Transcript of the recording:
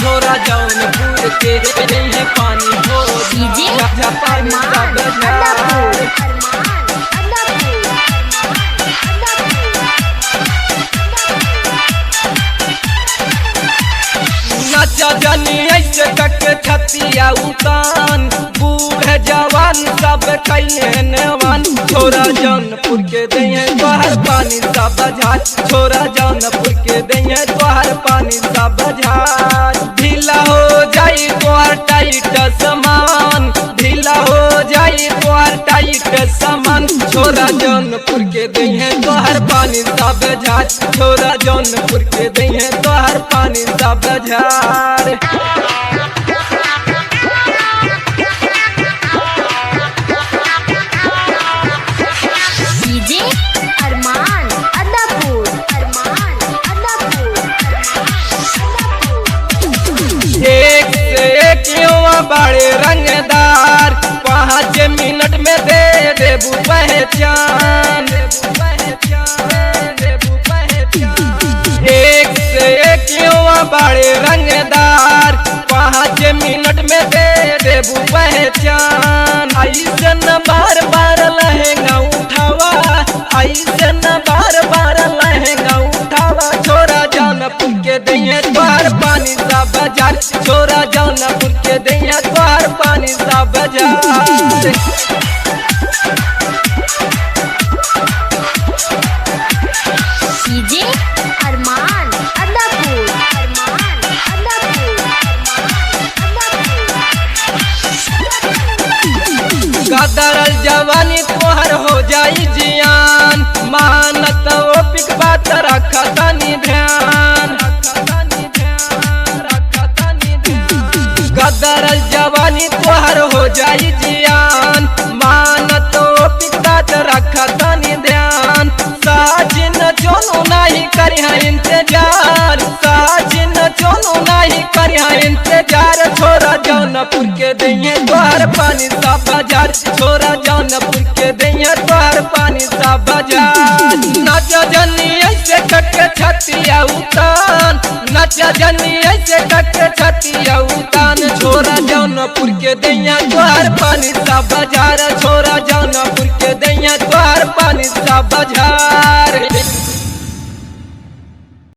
छोरा जौनपुर के दे पानी हो नचा जनी ऐसे तक छतिया उतान बूढ़े जवान सब कैले नेवान छोरा जौनपुर के दे तोहर पानी सब झार छोरा जौनपुर के दे तोहर पानी सब झार ढीला हो जाई तोहर टाइट सामान ढीला हो जाई तोहर टाइट सामान छोरा जौनपुर के दे तोहर पानी सब झार छोरा जौनपुर के दे तोहर पानी सब झार डीजे अरमान अदापुर एक से एक युवा बड़े रंगदार 5 मिनट में दे देबू पहचान एक से एक युवा बड़े रंगदार 5 मिनट में दे देबू पहचान ऐसे न बार बार लहंगा उठावा ऐसे न बार बार लहंगा उठावा छोरा जौनपुर के दे तोहर पानी सा बाजार छोरा जौनपुर के दे तोहर पानी सा बाजार डीजे अरमान अदापुर गदरल जवानी तोहर हो जाई जियान मानत वो पिक बात रखा तनी ध्यान गदरल जवानी तोहर हो जाई जियान मानत वो पिक बात रखा तनी ध्यान साजिन जोनो नहीं करी है इंतजार साजिन जोनो नहीं करी है इंतजार छोरा जौनपुर के दे तोहर पानी सा बाजार छोरा जौनपुर के दे तोहर पानी सा बाजार नच जनी ऐसे कट छतिया उतान नच जनी ऐसे कट छतिया उतान छोरा जौनपुर के दे तोहर पानी सा बाजार छोरा जौनपुर के दे तोहर पानी सा बाजार